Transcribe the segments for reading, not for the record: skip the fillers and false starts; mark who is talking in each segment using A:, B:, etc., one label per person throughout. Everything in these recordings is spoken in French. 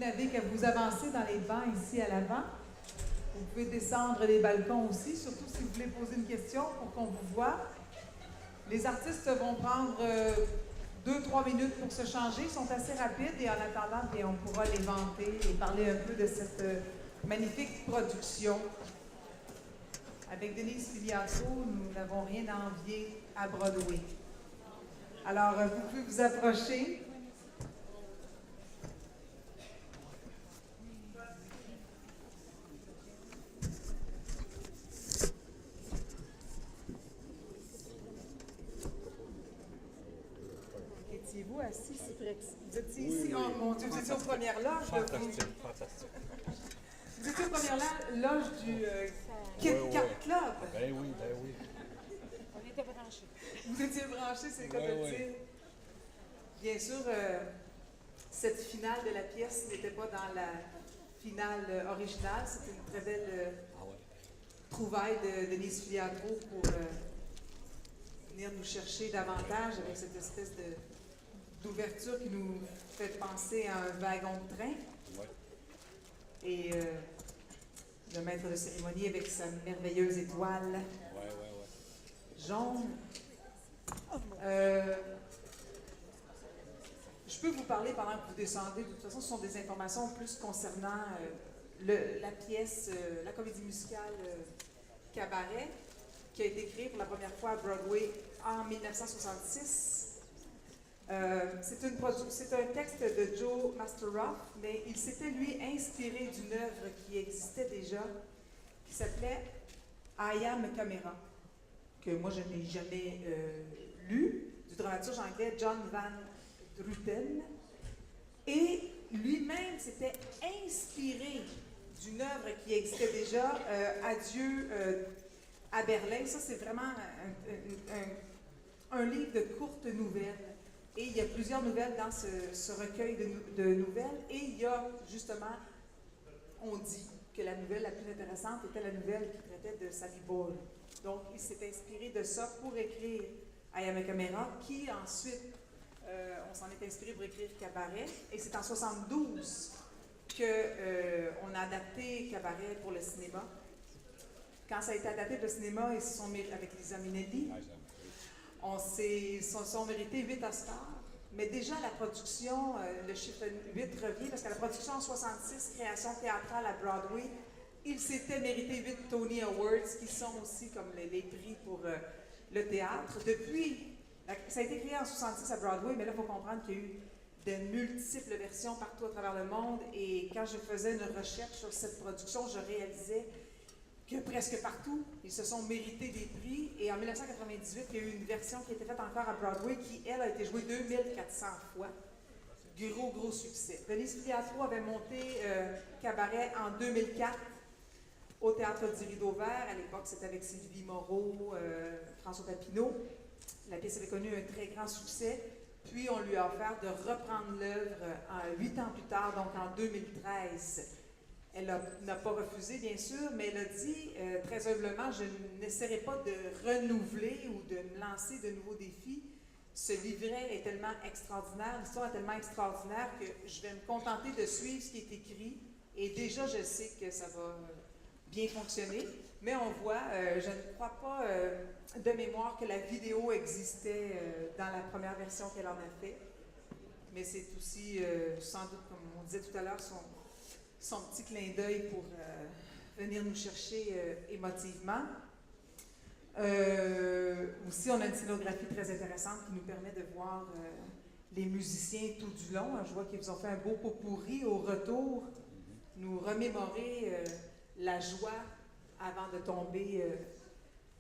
A: n'avez qu'à vous avancer dans les bancs ici à l'avant. Vous pouvez descendre les balcons aussi, surtout si vous voulez poser une question pour qu'on vous voie. Les artistes vont prendre 2-3 minutes pour se changer. Ils sont assez rapides et en attendant, bien, on pourra les vanter et parler un peu de cette magnifique production. Avec Denise Filiatro, nous n'avons rien à envier à Broadway. Alors, vous pouvez vous approcher. Étiez-vous assis si près que vous étiez ici? Oui. Oh mon Dieu, vous étiez aux premières loges.
B: Fantastique, fantastique.
A: Vous étiez aux premières loges du Kit Kat Club.
B: Ben oui, ben oui.
C: On était branchés.
A: Vous étiez branchés, c'est le cas de dire. Bien sûr, cette finale de la pièce n'était pas dans la finale originale. C'était une très belle trouvaille de Denise Filiatro pour venir nous chercher davantage avec cette espèce d'ouverture qui nous fait penser à un wagon de train.
B: Ouais.
A: Et le maître de cérémonie avec sa merveilleuse étoile jaune. Je peux vous parler pendant que vous descendez. De toute façon, ce sont des informations plus concernant la pièce, la comédie musicale Cabaret, qui a été créée pour la première fois à Broadway en 1966. C'est un texte de Joe Masteroff, mais il s'était, lui, inspiré d'une œuvre qui existait déjà, qui s'appelait I Am a Camera, que moi je n'ai jamais lu, du dramaturge anglais John Van Druten. Et lui-même s'était inspiré d'une œuvre qui existait déjà, Adieu à Berlin. Ça, c'est vraiment un livre de courtes nouvelles. Et il y a plusieurs nouvelles dans ce recueil de nouvelles. Et il y a justement, on dit que la nouvelle la plus intéressante était la nouvelle qui traitait de Sally Ball. Donc, il s'est inspiré de ça pour écrire I Am a Camera, qui ensuite, on s'en est inspiré pour écrire Cabaret. Et c'est en 72 qu'on a adapté Cabaret pour le cinéma. Quand ça a été adapté pour le cinéma, ils se sont mis avec Liza Minnelli. Ils se sont mérités 8 Oscars, mais déjà la production, le chiffre 8 revient, parce que la production en 66, création théâtrale à Broadway, ils s'étaient mérité 8 Tony Awards, qui sont aussi comme les prix pour le théâtre. Depuis, ça a été créé en 66 à Broadway, mais là, il faut comprendre qu'il y a eu de multiples versions partout à travers le monde, et quand je faisais une recherche sur cette production, je réalisais que presque partout, ils se sont mérités des prix. Et en 1998, il y a eu une version qui a été faite encore à Broadway qui, elle, a été jouée 2400 fois. Gros succès. Denise Filiatro avait monté Cabaret en 2004 au Théâtre du Rideau Vert. À l'époque, c'était avec Sylvie Moreau, François Papineau. La pièce avait connu un très grand succès. Puis, on lui a offert de reprendre l'œuvre 8 ans plus tard, donc en 2013. Elle n'a pas refusé, bien sûr, mais elle a dit très humblement, je n'essaierai pas de renouveler ou de me lancer de nouveaux défis. Ce livret est tellement extraordinaire, l'histoire est tellement extraordinaire que je vais me contenter de suivre ce qui est écrit. Et déjà, je sais que ça va bien fonctionner. Mais on voit, je ne crois pas de mémoire que la vidéo existait dans la première version qu'elle en a fait. Mais c'est aussi, sans doute, comme on disait tout à l'heure, son petit clin d'œil pour venir nous chercher émotivement. Aussi, on a une scénographie très intéressante qui nous permet de voir les musiciens tout du long. Je vois qu'ils vous ont fait un beau pot-pourri au retour, nous remémorer la joie avant de tomber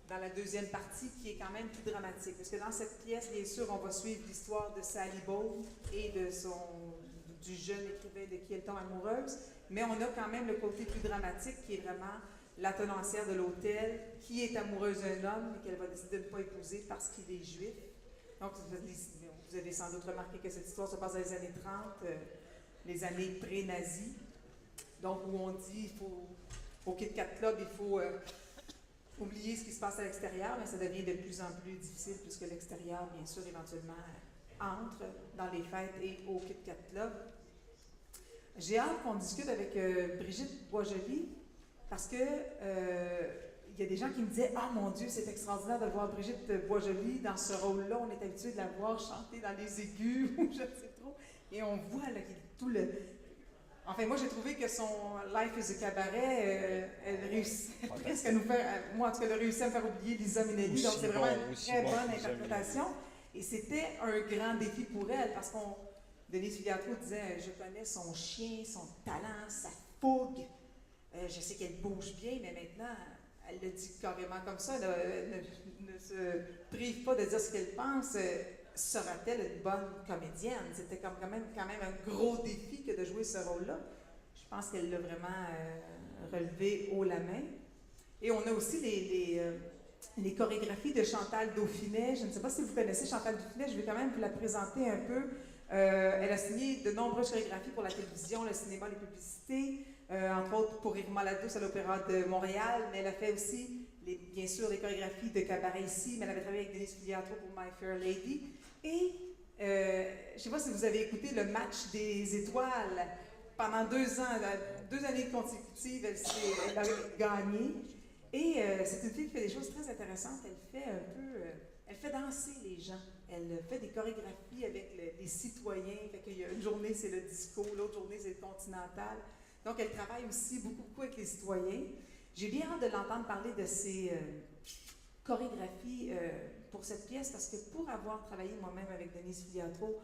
A: dans la deuxième partie qui est quand même plus dramatique. Parce que dans cette pièce, bien sûr, on va suivre l'histoire de Sally Ball et du jeune écrivain de qui elle tombe amoureuse, mais on a quand même le côté plus dramatique qui est vraiment la tenancière de l'hôtel qui est amoureuse d'un homme et qu'elle va décider de ne pas épouser parce qu'il est juif. Donc, vous avez sans doute remarqué que cette histoire se passe dans les années 30, les années pré-nazis. Donc, où on dit, au Kit Kat Club, il faut oublier ce qui se passe à l'extérieur, mais ça devient de plus en plus difficile puisque l'extérieur, bien sûr, éventuellement entre dans les fêtes et au Kit Kat Club. J'ai hâte qu'on discute avec Brigitte Boisjoli parce que il y a des gens qui me disaient « Ah mon Dieu, c'est extraordinaire de voir Brigitte Boisjoli dans ce rôle-là. On est habitué de la voir chanter dans les aigus ou je ne sais trop. » Et on voit là, tout le... Enfin, moi, j'ai trouvé que son Life is a Cabaret, elle réussit presque à nous faire... Moi, en tout cas, elle a réussi à me faire oublier Liza Minnelli.
B: Aussi
A: Donc, c'est vraiment
B: bon,
A: une
B: aussi
A: très
B: bon
A: bonne
B: que Liza
A: interprétation. Et c'était un grand défi pour elle parce qu'on... Denise Filiatro disait « Je connais son chien, son talent, sa fougue. Je sais qu'elle bouge bien, mais maintenant... » Elle le dit carrément comme ça, elle ne se prive pas de dire ce qu'elle pense. Sera-t-elle une bonne comédienne? C'était quand même un gros défi que de jouer ce rôle-là. Je pense qu'elle l'a vraiment relevé haut la main. Et on a aussi les chorégraphies de Chantal Dauphinet. Je ne sais pas si vous connaissez Chantal Dauphinet, je vais quand même vous la présenter un peu. Elle a signé de nombreuses chorégraphies pour la télévision, le cinéma, les publicités. Entre autres pour Irma la Douce à l'Opéra de Montréal, mais elle a fait aussi, bien sûr, les chorégraphies de cabaret ici, mais elle avait travaillé avec Denise Filiatro pour My Fair Lady. Et je ne sais pas si vous avez écouté le match des étoiles. Pendant 2 ans, 2 années consécutives, elle a gagné. Et c'est une fille qui fait des choses très intéressantes. Elle fait danser les gens. Elle fait des chorégraphies avec les citoyens. Fait qu'il y a une journée, c'est le disco, l'autre journée, c'est le continental. Donc, elle travaille aussi beaucoup avec les citoyens. J'ai bien hâte de l'entendre parler de ses chorégraphies pour cette pièce parce que pour avoir travaillé moi-même avec Denise Filiatro,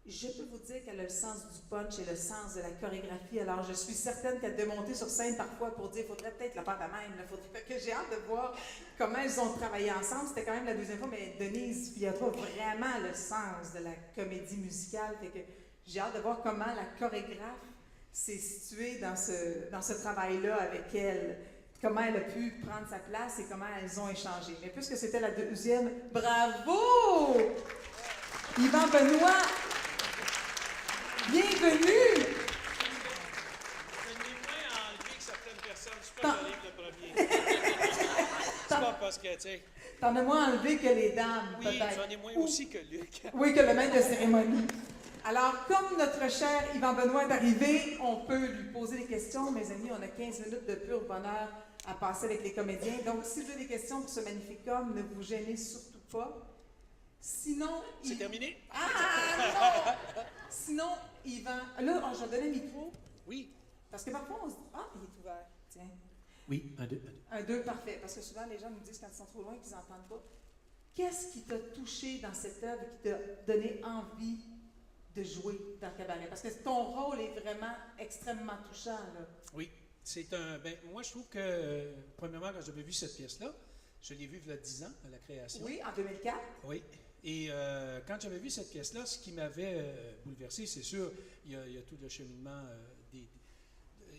A: je peux vous dire qu'elle a le sens du punch et le sens de la chorégraphie. Alors, je suis certaine qu'elle de monter sur scène parfois pour dire « il faudrait peut-être la faire de même ». Que j'ai hâte de voir comment elles ont travaillé ensemble. C'était quand même la 2e fois, mais Denise Filiatro a vraiment le sens de la comédie musicale. Fait que j'ai hâte de voir comment la chorégraphe s'est située dans ce travail-là avec elle, comment elle a pu prendre sa place et comment elles ont échangé. Mais puisque c'était la 2e, bravo! Yvan Benoît, bienvenue!
D: Je n'ai moins enlevé que certaines personnes, je peux arriver le premier. C'est pas parce que, tu sais...
A: T'en as moins enlevé que les dames,
D: oui,
A: peut-être.
D: j'en ai moins aussi que Luc.
A: Oui, que le maître de cérémonie. Alors, comme notre cher Yvan Benoît est arrivé, on peut lui poser des questions. Mes amis, on a 15 minutes de pur bonheur à passer avec les comédiens. Donc, si vous avez des questions pour ce magnifique homme, ne vous gênez surtout pas. Sinon...
D: C'est terminé?
A: Ah, non! Sinon, Yvan... Là, je vais donner le micro.
D: Oui.
A: Parce que parfois, on se dit... Ah, il est ouvert. Tiens.
E: Oui, 1, 2, 1, 2.
A: 1, 2, parfait. Parce que souvent, les gens nous disent quand ils sont trop loin qu'ils n'entendent pas. Qu'est-ce qui t'a touché dans cette œuvre et qui t'a donné envie de jouer dans le cabaret? Parce que ton rôle est vraiment extrêmement touchant, là.
D: Oui. C'est un... Ben, moi, je trouve que, premièrement, quand j'avais vu cette pièce-là, je l'ai vue il y a 10 ans, à la création.
A: Oui, en 2004.
D: Oui. Et quand j'avais vu cette pièce-là, ce qui m'avait bouleversé, c'est sûr, il y a tout le cheminement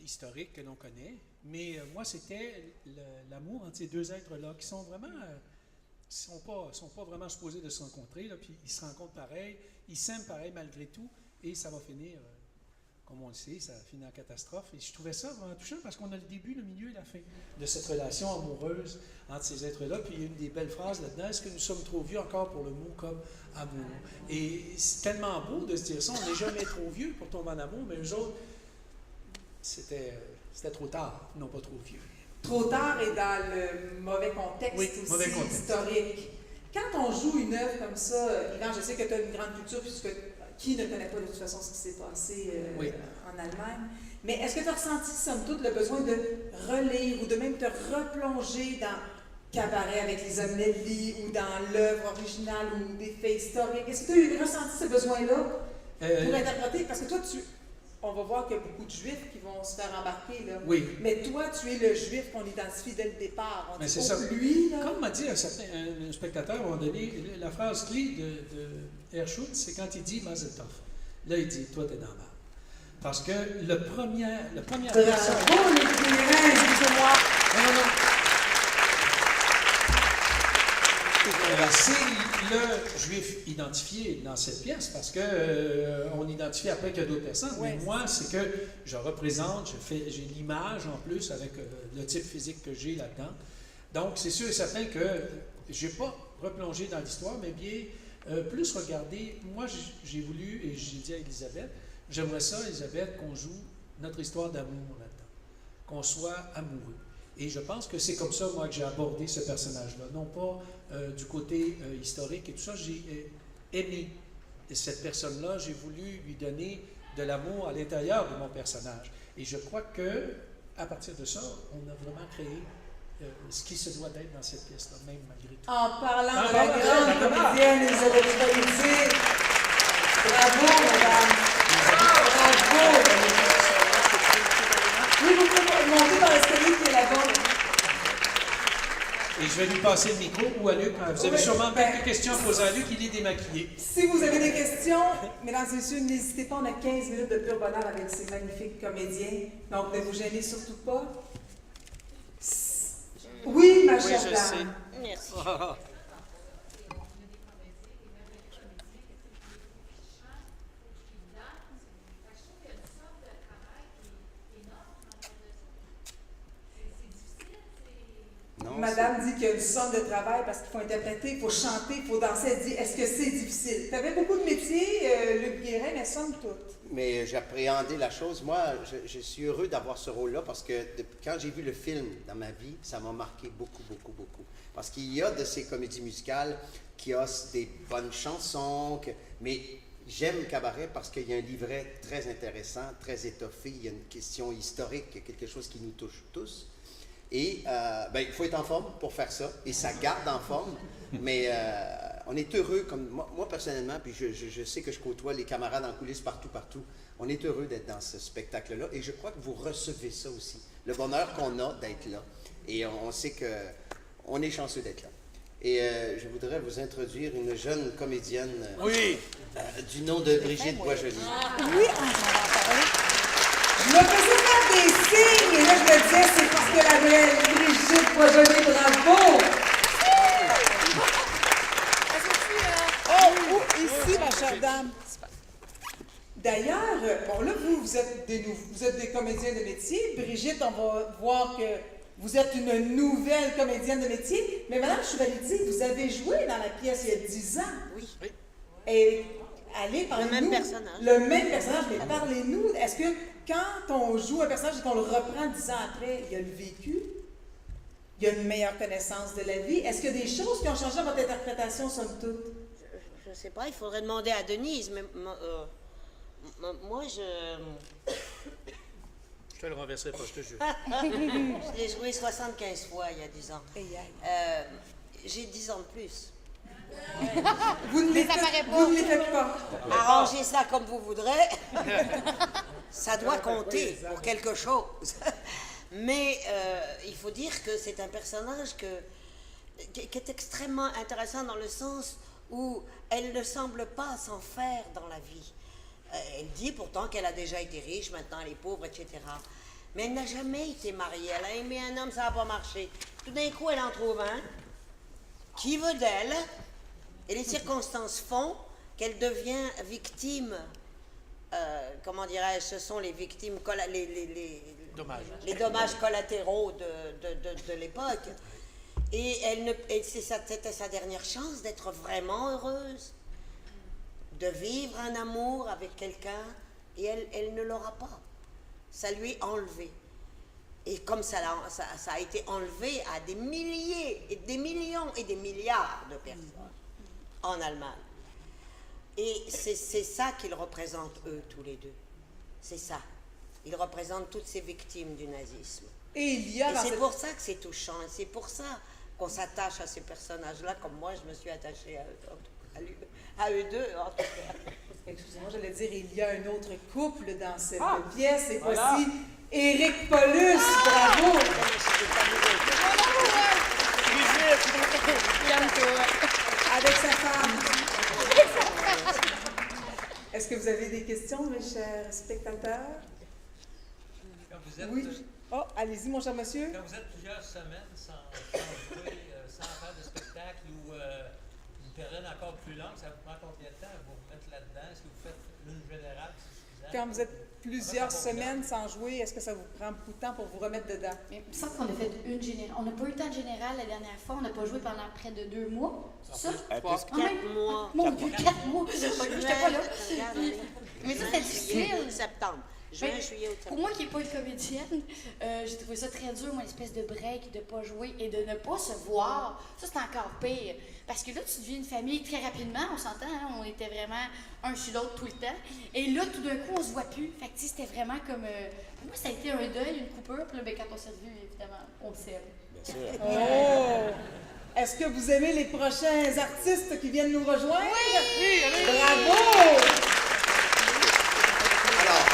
D: historique que l'on connaît, mais moi, c'était l'amour entre ces 2 êtres-là qui sont vraiment... sont pas vraiment supposés de se rencontrer, là, puis ils se rencontrent pareil, ils s'aiment pareil malgré tout, et ça va finir, comme on le sait, ça finit en catastrophe. Et je trouvais ça vraiment touchant parce qu'on a le début, le milieu et la fin de cette relation amoureuse entre ces êtres-là. Puis il y a une des belles phrases là-dedans, est-ce que nous sommes trop vieux encore pour le mot comme amour? Et c'est tellement beau de se dire ça, on n'est jamais trop vieux pour tomber en amour, mais eux autres, c'était trop tard, non pas trop vieux.
A: Trop tard et dans le mauvais contexte
D: oui,
A: aussi
D: mauvais contexte.
A: Historique. Quand on joue une œuvre comme ça, Yvan, je sais que tu as une grande culture, puisque qui ne connaît pas de toute façon ce qui s'est passé
D: oui.
A: En Allemagne, mais est-ce que tu as ressenti, somme toute, le besoin de relire ou de même te replonger dans Cabaret avec Liza Minnelli ou dans l'œuvre originale ou des faits historiques? Est-ce que tu as ressenti ce besoin-là pour interpréter? Parce que toi, on va voir qu'il y a beaucoup de Juifs qui vont se faire embarquer, là.
D: Oui.
A: Mais toi, tu es le Juif qu'on identifie dès le départ.
D: Mais c'est ça.
A: Lui, là...
D: Comme m'a dit un spectateur, à un moment donné, la phrase clé de Herschut, c'est quand il dit « Mazel tov ». Là, il dit « Toi, t'es dans la merde ». Parce que la première personne...
A: Bravo, les Guérin, excusez-moi.
D: Non. C'est le Juif identifié dans cette pièce parce que on identifie après qu'il y a d'autres personnes.
A: Ouais,
D: mais moi, c'est que je représente, j'ai l'image en plus avec le type physique que j'ai là-dedans. Donc, c'est sûr et certain que je n'ai pas replongé dans l'histoire, mais bien plus regardé. Moi, j'ai voulu, et j'ai dit à Elisabeth, j'aimerais ça, Elisabeth, qu'on joue notre histoire d'amour là-dedans, qu'on soit amoureux. Et je pense que c'est comme ça, moi, que j'ai abordé ce personnage-là. Non pas du côté historique et tout ça, j'ai aimé cette personne-là, j'ai voulu lui donner de l'amour à l'intérieur de mon personnage. Et je crois que à partir de ça, on a vraiment créé ce qui se doit d'être dans cette pièce-là, même malgré tout.
A: En parlant de la grande comédienne Elisabeth Pelletier, bravo, madame. Bravo. Oui, vous pouvez monter dans l'escalier qui est là-bas.
D: Et je vais lui passer le micro ou à Luc. Vous avez sûrement quelques questions à poser à Luc, il est démaquillé.
A: Si vous avez des questions, mesdames et messieurs, n'hésitez pas, on a 15 minutes de pur bonheur avec ces magnifiques comédiens. Donc, ne vous gênez surtout pas. Oui, ma chère dame.
C: Merci.
B: Non,
A: Madame dit qu'il y a une somme de travail parce qu'il faut interpréter, il faut chanter, il faut danser. Elle dit, est-ce que c'est difficile? Tu avais beaucoup de métiers, Luc Guérin, mais somme toute.
B: mais j'appréhendais la chose. Moi, je suis heureux d'avoir ce rôle-là parce que quand j'ai vu le film dans ma vie, ça m'a marqué beaucoup, beaucoup, beaucoup. Parce qu'il y a de ces comédies musicales qui ont des bonnes chansons, mais j'aime Cabaret parce qu'il y a un livret très intéressant, très étoffé, il y a une question historique, quelque chose qui nous touche tous. Et il faut être en forme pour faire ça, et ça garde en forme, mais on est heureux, comme moi personnellement, puis je sais que je côtoie les camarades en coulisses partout, on est heureux d'être dans ce spectacle-là, et je crois que vous recevez ça aussi, le bonheur qu'on a d'être là, et on sait qu'on est chanceux d'être là. Et je voudrais vous introduire une jeune comédienne du nom de Brigitte Boisjoli.
A: Oui, on en a parlé. Je me faisais faire des signes, et là je me disais, c'est parce que la belle Brigitte Boisjoli, bravo! Oh, ici, ma chère dame. D'ailleurs, bon là, vous êtes des comédiens de métier. Brigitte, on va voir que vous êtes une nouvelle comédienne de métier. Mais Madame Chevalier, vous avez joué dans la pièce il y a 10 ans.
C: Oui.
A: Et allez, parlez-nous.
C: Le même personnage.
A: Le même personnage, mais parlez-nous. Est-ce que quand on joue un personnage et qu'on le reprend 10 ans après, il y a le vécu, il y a une meilleure connaissance de la vie? Est-ce qu'il y a des choses qui ont changé dans votre interprétation, somme toute?
C: Je ne sais pas, il faudrait demander à Denise, mais moi,
D: Je te le renverserai pas, je te jure.
C: je l'ai joué 75 fois il y a 10 ans. J'ai 10 ans de plus.
A: Vous ne les faites pas.
C: Arrangez ça comme vous voudrez. Ça doit compter pour quelque chose. Mais il faut dire que c'est un personnage qui est extrêmement intéressant dans le sens où elle ne semble pas s'en faire dans la vie. Elle dit pourtant qu'elle a déjà été riche, maintenant elle est pauvre, etc. Mais elle n'a jamais été mariée. Elle a aimé un homme, ça n'a pas marché. Tout d'un coup, elle en trouve un qui veut d'elle. Et les circonstances font qu'elle devient victime, comment dirais-je, ce sont les victimes, les dommages collatéraux de l'époque. Et c'était sa dernière chance d'être vraiment heureuse, de vivre un amour avec quelqu'un, et elle ne l'aura pas. Ça lui est enlevé. Et comme ça a été enlevé à des milliers, et des millions et des milliards de personnes en Allemagne. Et c'est ça qu'ils représentent, eux, tous les deux. C'est ça. Ils représentent toutes ces victimes du nazisme.
A: Et
C: c'est pour ça que c'est touchant. Et c'est pour ça qu'on s'attache à ces personnages-là, comme moi, je me suis attachée à eux deux, en tout cas.
A: Excusez-moi, j'allais dire, il y a un autre couple dans cette pièce, et voici Éric Paulus, bravo! Avec sa femme. Est-ce que vous avez des questions, mes chers spectateurs?
F: Quand vous êtes,
A: Oui. Oh, allez-y, mon cher monsieur.
F: Quand vous êtes plusieurs semaines sans jouer, sans faire de spectacle ou une période encore plus longue, ça vous prend combien de temps à vous remettre là-dedans? Est-ce que vous faites une générale, c'est suffisant?
A: Quand vous êtes plusieurs semaines sans jouer, est-ce que ça vous prend beaucoup de temps pour vous remettre dedans?
G: Mais il me semble qu'on a fait une générale. On n'a pas eu le temps de générale la dernière fois. On n'a pas joué pendant près de 2 mois. Ça?
C: 4 mois.
G: Mon Dieu, 4 mois. J'étais pas là. Mais ça, c'est difficile.
C: Septembre. Juin,
G: Ben,
C: juillet,
G: pour
C: octobre.
G: moi qui n'ai pas une comédienne, j'ai trouvé ça très dur, moi, l'espèce de break, de pas jouer et de ne pas se voir. Ça, c'est encore pire. Parce que là, tu deviens une famille très rapidement, on s'entend, hein, on était vraiment un sur l'autre tout le temps. Et là, tout d'un coup, on se voit plus. Fait que, tu sais, c'était vraiment comme. Pour moi, ça a été un deuil, une coupure. Puis là, ben, quand on s'est revu, évidemment, on s'aime.
H: Bien sûr.
A: Oh! Est-ce que vous aimez les prochains artistes qui viennent nous rejoindre? Oui! Bravo!
B: Alors,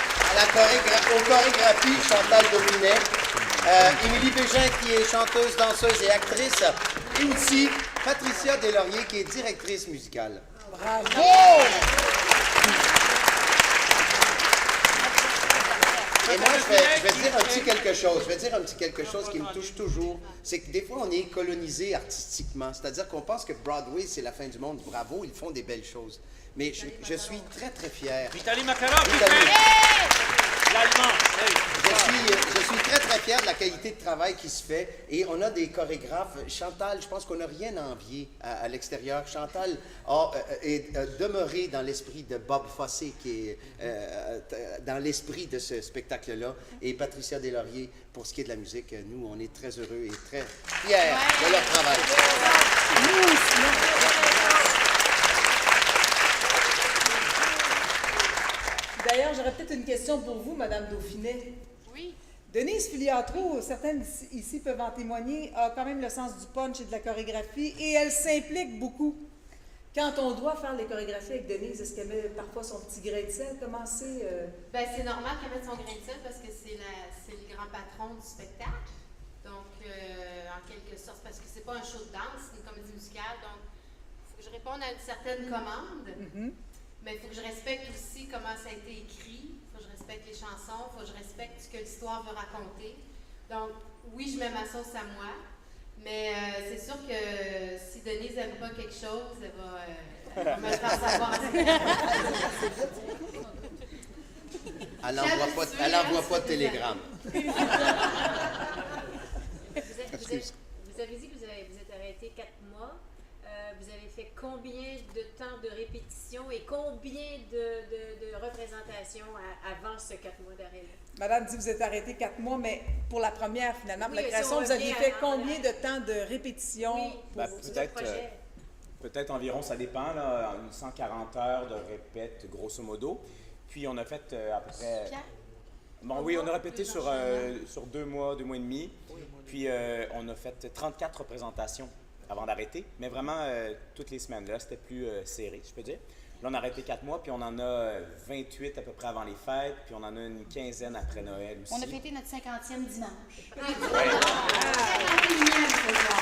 B: aux chorégraphies, Chantal Dominet, Émilie Bégin qui est chanteuse, danseuse et actrice, et aussi Patricia Deslauriers qui est directrice musicale.
A: Bravo!
B: Et moi, je vais dire un petit quelque chose. Je vais dire un petit quelque chose qui me touche toujours. C'est que des fois, on est colonisé artistiquement. C'est-à-dire qu'on pense que Broadway, c'est la fin du monde. Bravo, ils font des belles choses. Mais je suis très, très fier.
H: Vitaly Makarov,
B: Vitaly.
H: l'allemand.
B: Je suis très, très fier de la qualité de travail qui se fait. Et on a des chorégraphes. Chantal, je pense qu'on n'a rien à envier à l'extérieur. Chantal est demeurée dans l'esprit de Bob Fosse, qui est dans l'esprit de ce spectacle-là. Et Patricia Deslauriers, pour ce qui est de la musique, nous, on est très heureux et très fiers de leur travail.
A: D'ailleurs, j'aurais peut-être une question pour vous, Madame Dauphinet.
G: Oui.
A: Denise Filiatro, certaines ici peuvent en témoigner, a quand même le sens du punch et de la chorégraphie et elle s'implique beaucoup. Quand on doit faire les chorégraphies avec Denise, est-ce qu'elle met parfois son petit grain de sel? Comment c'est?
I: Ben, c'est normal qu'elle mette son grain de sel parce que c'est le grand patron du spectacle. Donc, en quelque sorte, parce que c'est pas un show de danse, c'est une comédie musicale. Donc, il faut que je réponde à une certaine commande. Mais il faut que je respecte aussi comment ça a été écrit. Il faut que je respecte les chansons. Il faut que je respecte ce que l'histoire veut raconter. Donc, oui, je mets ma sauce à moi. Mais c'est sûr que si Denise n'aime pas quelque chose, elle va me le faire savoir.
B: Elle n'envoie pas de télégramme.
J: Vous avez dit que vous êtes arrêté 4 mois. Vous avez fait combien de temps de répétition et combien de représentations avant ce 4 mois d'arrêt-là?
A: Madame dit que vous êtes arrêté 4 mois, mais pour la première, finalement, pour
J: Oui,
A: la
J: si
A: création,
J: on
A: vous aviez
J: revient
A: fait
J: à-
A: combien de temps de répétition?
J: Oui,
H: Ben,
J: pour
H: peut-être,
J: ce projet.
H: peut-être environ, ça dépend, là, 140 heures de répète, grosso modo. Puis on a fait à peu près...
G: Pierre?
H: Bon, oui, on a répété sur 2 mois, 2 mois et demi. Puis on a fait 34 représentations avant d'arrêter, mais vraiment toutes les semaines. Là, c'était plus serré, je peux dire. Là, on a arrêté 4 mois, puis on en a 28 à peu près avant les fêtes, puis on en a une quinzaine après Noël aussi.
G: On a fêté notre 50e dimanche.
I: 51e ce soir.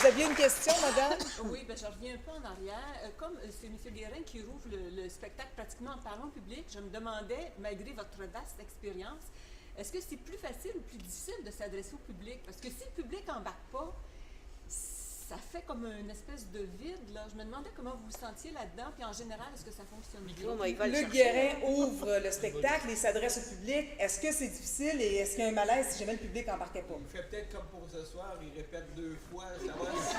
A: Vous aviez une question, madame?
K: Oui, ben, je reviens un peu en arrière. Comme c'est M. Guérin qui rouvre le spectacle pratiquement en parlant au public, je me demandais, malgré votre vaste expérience, est-ce que c'est plus facile ou plus difficile de s'adresser au public? Parce que si le public n'embarque pas, ça fait comme une espèce de vide. Là. Je me demandais comment vous vous sentiez là-dedans, puis en général, est-ce que ça fonctionne bien?
A: Luc Guérin ouvre le spectacle et s'adresse au public. Est-ce que c'est difficile et est-ce qu'il y a un malaise si jamais le public n'embarquait pas?
L: Il fait peut-être comme pour ce soir, il répète 2 fois, ça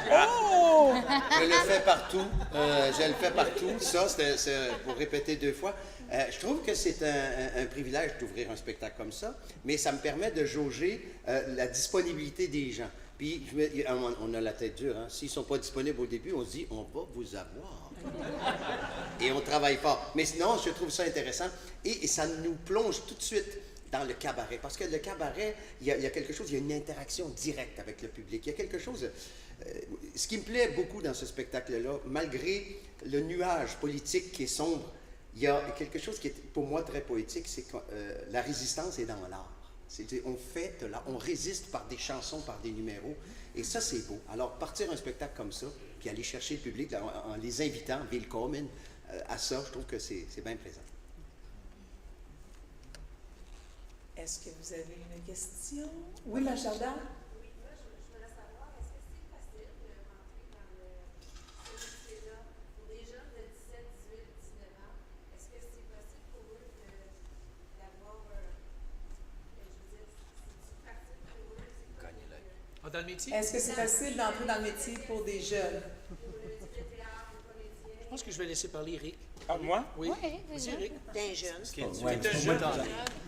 L: va.
A: Oh!
B: Je le fais partout. Je le fais partout. Ça, c'est pour répéter 2 fois. Je trouve que c'est un privilège d'ouvrir un spectacle comme ça, mais ça me permet de jauger la disponibilité des gens. Puis, on a la tête dure. Hein? S'ils ne sont pas disponibles au début, on se dit, on va vous avoir. Et on travaille fort. Mais sinon, je trouve ça intéressant. Et ça nous plonge tout de suite dans le cabaret. Parce que le cabaret, il y a quelque chose, il y a une interaction directe avec le public. Il y a quelque chose... ce qui me plaît beaucoup dans ce spectacle-là, malgré le nuage politique qui est sombre, il y a quelque chose qui est pour moi très poétique, c'est que la résistance est dans l'art. On fait de l'art, on résiste par des chansons, par des numéros, et ça c'est beau. Alors partir un spectacle comme ça, puis aller chercher le public en les invitant, willkommen, à ça, je trouve que c'est bien plaisant.
A: Est-ce que vous avez une question? Oui, Machalda?
F: Dans le métier?
A: Est-ce que c'est facile d'entrer dans le métier pour des jeunes?
D: pense que je vais laisser parler Rick.
H: Ah, moi?
D: Oui.
G: Oui,
D: Vas-y, Rick.
C: T'es un jeune.
H: Ouais,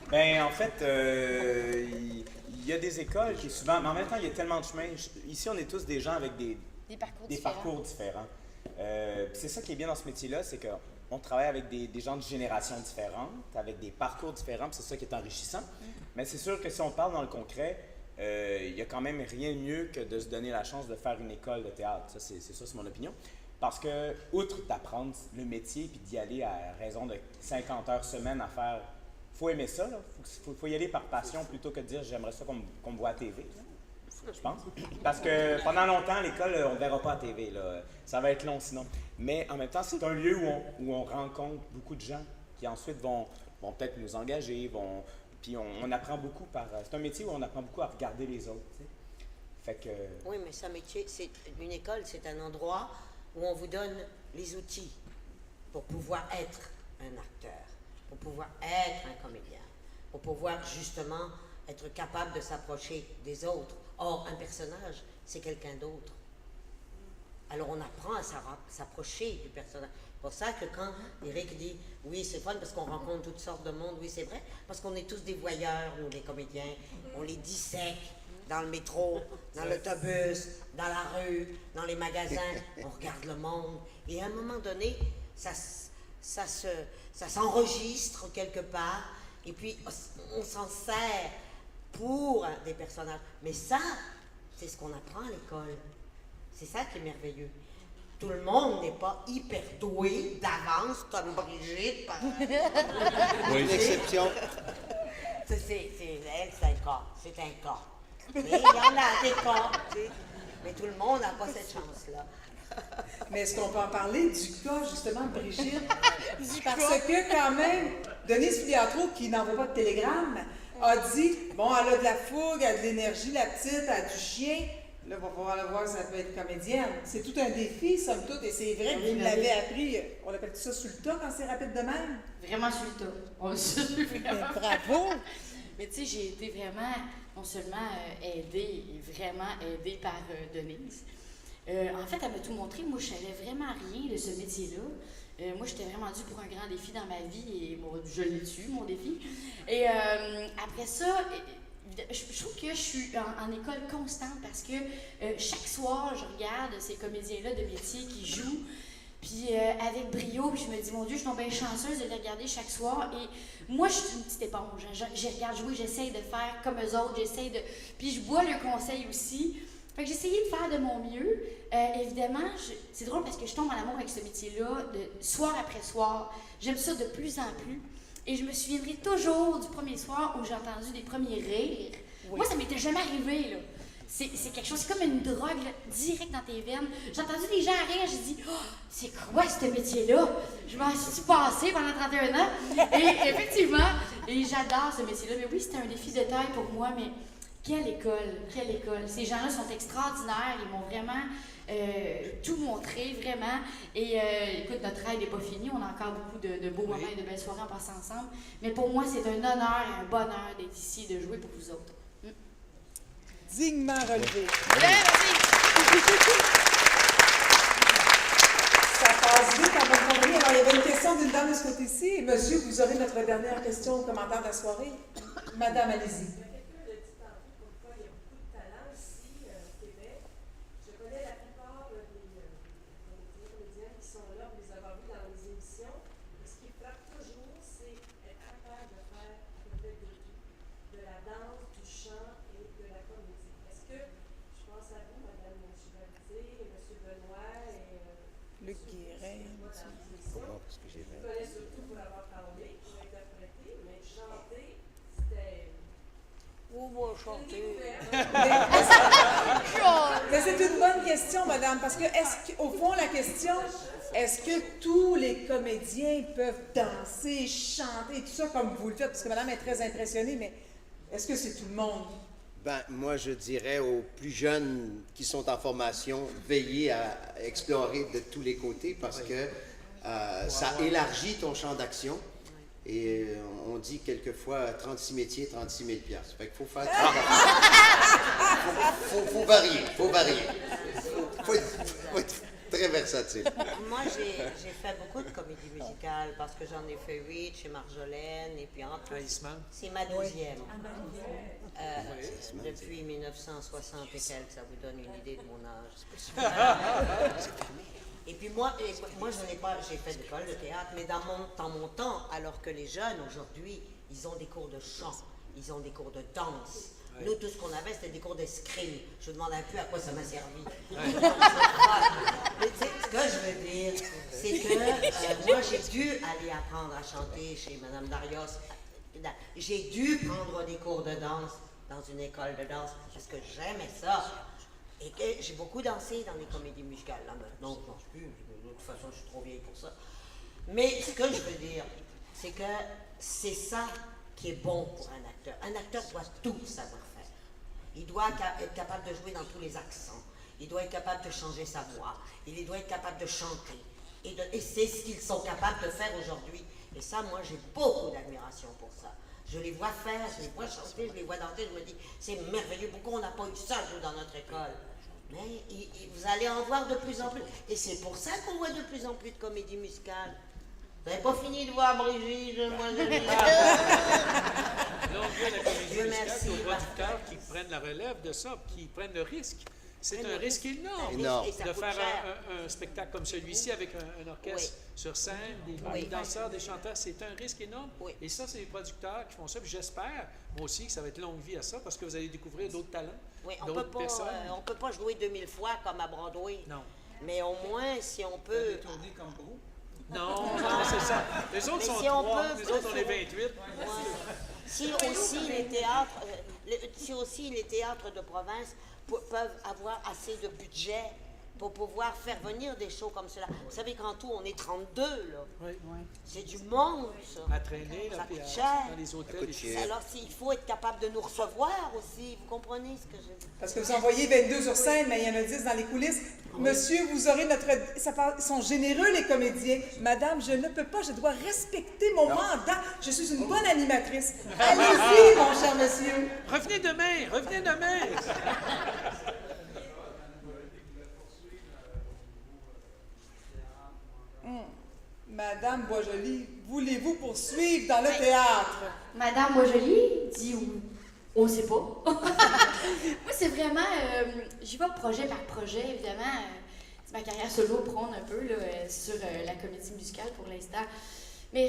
H: ben, en fait, il y a des écoles qui souvent, mais en même temps, il y a tellement de chemins. Ici, on est tous des gens avec des parcours différents. Puis c'est ça qui est bien dans ce métier-là, c'est qu'on travaille avec des gens de générations différentes, avec des parcours différents, puis c'est ça qui est enrichissant. Mais c'est sûr que si on parle dans le concret, il n'y a quand même rien de mieux que de se donner la chance de faire une école de théâtre. Ça, c'est mon opinion. Parce que, outre d'apprendre le métier puis d'y aller à raison de 50 heures semaine à faire, faut aimer ça, là. Faut y aller par passion plutôt que de dire j'aimerais ça qu'on me voit à TV, là. Je pense. Parce que pendant longtemps, l'école, on ne verra pas à TV, là. Ça va être long sinon. Mais en même temps, c'est un lieu où on rencontre beaucoup de gens qui ensuite vont peut-être nous engager, puis on apprend beaucoup c'est un métier où on apprend beaucoup à regarder les autres, tu sais. Fait que...
C: Oui, mais c'est un métier, une école, c'est un endroit où on vous donne les outils pour pouvoir être un acteur, pour pouvoir être un comédien, pour pouvoir justement être capable de s'approcher des autres. Or, un personnage, c'est quelqu'un d'autre. Alors, on apprend à s'approcher du personnage. C'est pour ça que quand Eric dit « Oui, c'est fun parce qu'on rencontre toutes sortes de monde », oui, c'est vrai, parce qu'on est tous des voyeurs, nous, les comédiens. On les dissèque dans le métro, dans l'autobus, dans la rue, dans les magasins. On regarde le monde. Et à un moment donné, ça s'enregistre quelque part. Et puis, on s'en sert pour des personnages. Mais ça, c'est ce qu'on apprend à l'école. C'est ça qui est merveilleux. Tout le monde n'est pas hyper doué d'avance comme Brigitte.
B: Oui, une exception.
C: Elle, c'est un cas. C'est un cas. Mais il y en a des cas. Mais tout le monde n'a pas cette chance-là.
A: Mais est-ce qu'on peut en parler du cas, justement, de Brigitte? Parce que, quand même, Denise Filiatro, qui n'envoie pas de télégramme, a dit, bon, elle a de la fougue, elle a de l'énergie, la petite, elle a du chien. Là, on va pouvoir le voir, ça peut être comédienne. C'est tout un défi, somme toute, et c'est vrai que vous l'avez appris, on appelle ça sur le tas quand c'est rapide de même?
G: Vraiment sur le tas. On le suit vraiment.
A: Bravo!
G: Mais tu sais, j'ai été vraiment, non seulement aidée par Denise. En fait, elle m'a tout montré. Moi, je savais vraiment rien de ce métier-là. Moi, j'étais vraiment due pour un grand défi dans ma vie et je l'ai su, mon défi. Et après ça, je trouve que je suis en école constante parce que chaque soir, je regarde ces comédiens-là de métier qui jouent. Puis avec brio, puis je me dis, mon Dieu, je suis donc bien chanceuse de les regarder chaque soir. Et moi, je suis une petite éponge. Je regarde jouer, j'essaye de faire comme eux autres, puis je bois le conseil aussi. Fait que j'ai essayé de faire de mon mieux. Évidemment, c'est drôle parce que je tombe en amour avec ce métier-là, soir après soir. J'aime ça de plus en plus. Et je me souviendrai toujours du premier soir où j'ai entendu des premiers rires. Oui. Moi, ça m'était jamais arrivé, là. C'est quelque chose, c'est comme une drogue, là, direct dans tes veines. J'ai entendu des gens rire, j'ai dit, oh, c'est quoi ce métier-là? Je m'en suis passée pendant 31 ans. Et effectivement, j'adore ce métier-là. Mais oui, c'était un défi de taille pour moi, mais quelle école, quelle école. Ces gens-là sont extraordinaires, ils m'ont vraiment tout montré, vraiment. Et écoute, notre rêve n'est pas fini, on a encore beaucoup de beaux moments et de belles soirées en passant ensemble. Mais pour moi, c'est un honneur et un bonheur d'être ici et de jouer pour vous autres.
A: Dignement relevé.
G: Merci.
A: Ça passe vite à votre compagnie. Alors, il y avait une question d'une dame de ce côté-ci. Monsieur, vous aurez notre dernière question au commentaire de la soirée. Madame, allez-y. Mais c'est une bonne question, madame, parce que, au fond, la question, est-ce que tous les comédiens peuvent danser, chanter, tout ça comme vous le faites? Parce que madame est très impressionnée, mais est-ce que c'est tout le monde?
B: Ben, moi, je dirais aux plus jeunes qui sont en formation, veillez à explorer de tous les côtés parce que ça élargit ton champ d'action. Et on dit quelquefois 36 métiers, 36 000 piastres. Fait qu'il faut faire faut varier, faut être très très versatile.
C: Moi, j'ai fait beaucoup de comédies musicales parce que j'en ai fait 8 chez Marjolaine et puis en tout. C'est ma 12e. Depuis 1960 et quelques, ça vous donne une idée de mon âge. Et puis moi j'ai fait de l'école de théâtre, mais dans mon temps, alors que les jeunes aujourd'hui, ils ont des cours de chant, ils ont des cours de danse. Ouais. Nous, tout ce qu'on avait, c'était des cours d'escrime. Je me demande un peu à quoi ça m'a servi. Ouais. Mais ce que je veux dire, c'est que moi, j'ai dû aller apprendre à chanter chez Mme Darios. J'ai dû prendre des cours de danse dans une école de danse parce que j'aimais ça. Et que j'ai beaucoup dansé dans les comédies musicales. Là, maintenant, je ne danse plus. De toute façon, je suis trop vieille pour ça. Mais ce que je veux dire, c'est que c'est ça qui est bon pour un acteur. Un acteur doit tout savoir faire. Il doit être capable de jouer dans tous les accents. Il doit être capable de changer sa voix. Il doit être capable de chanter. Et c'est ce qu'ils sont capables de faire aujourd'hui. Et ça, moi, j'ai beaucoup d'admiration pour ça. Je les vois faire, je les vois chanter, je les vois danser. Je me dis, c'est merveilleux. Pourquoi on n'a pas eu ça dans notre école? Mais vous allez en voir de plus en plus. Et c'est pour ça qu'on voit de plus en plus de comédies musicales. Vous n'avez pas fini de voir Brigitte, moi je
D: Là, on voit la comédie musicale, aux producteurs qui prennent la relève de ça, qui prennent le risque. C'est un risque énorme de faire un spectacle comme celui-ci avec un orchestre sur scène, des danseurs, des chanteurs. C'est un risque énorme. Oui. Et ça, c'est les producteurs qui font ça. Puis j'espère, moi aussi, que ça va être longue vie à ça parce que vous allez découvrir d'autres talents, d'autres personnes.
C: On ne peut pas jouer 2000 fois comme à Broadway. Non. Mais au moins, si on peut...
L: Tourner comme vous.
D: Non, c'est ça. Les autres sont 3, les autres, on est 28. Ouais.
C: Si aussi les théâtres de province peuvent avoir assez de budget pour pouvoir faire venir des shows comme cela. Vous savez qu'en tout, on est 32, là. Oui. C'est du monde, ça.
D: À traîner, là,
C: ça coûte
D: puis
C: cher.
D: Dans les hôtels.
C: Alors, il faut être capable de nous recevoir aussi. Vous comprenez ce que je dis?
A: Parce que vous envoyez 22 sur scène, mais il y en a 10 dans les coulisses. Monsieur, vous aurez notre... Ils sont généreux, les comédiens. Madame, je ne peux pas, je dois respecter mon mandat. Je suis une bonne animatrice. Allez-y, mon cher monsieur.
D: Revenez demain, revenez demain.
A: Madame Boisjoli, voulez-vous poursuivre dans le théâtre?
G: Madame Boisjoli dit on ne sait pas. Moi, c'est vraiment, j'y vais projet par projet, évidemment. Ma carrière solo prône un peu là, sur la comédie musicale pour l'instant. Mais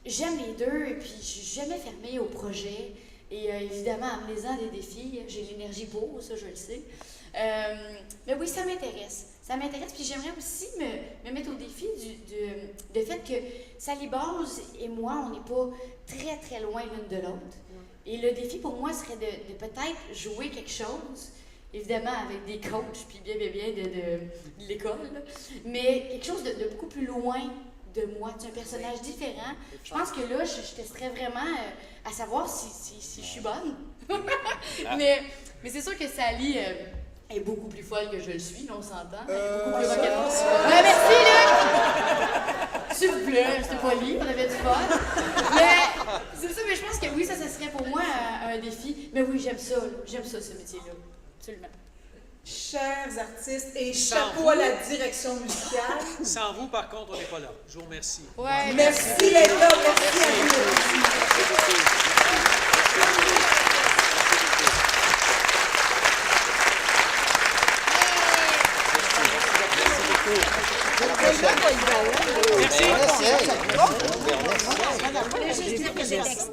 G: j'aime les deux, et puis je suis jamais fermée au projet. Et évidemment, en me laissant des défis, j'ai l'énergie pour, ça je le sais. Mais oui, ça m'intéresse. Ça m'intéresse, puis j'aimerais aussi me mettre au défi du fait que Sally Bowles et moi, on n'est pas très, très loin l'une de l'autre. Et le défi pour moi serait de peut-être jouer quelque chose, évidemment avec des coachs, puis bien de l'école, mais quelque chose de beaucoup plus loin de moi. C'est un personnage différent. Je pense que là, je testerais vraiment à savoir si je suis bonne. mais c'est sûr que Sally... est beaucoup plus folle que je le suis, là, on s'entend. Beaucoup plus rock'n'roll. Merci, Luc! S'il vous plaît, c'était poli, on avait du fun. Mais c'est ça, mais je pense que oui, ça serait pour moi un défi. Mais oui, j'aime ça, ce métier-là. Absolument.
A: Chers artistes, et chapeau à la direction musicale.
D: Sans vous, par contre, on n'est pas là. Je vous remercie.
A: Ouais, merci d'être là, merci à vous.
D: Merci.
C: Merci.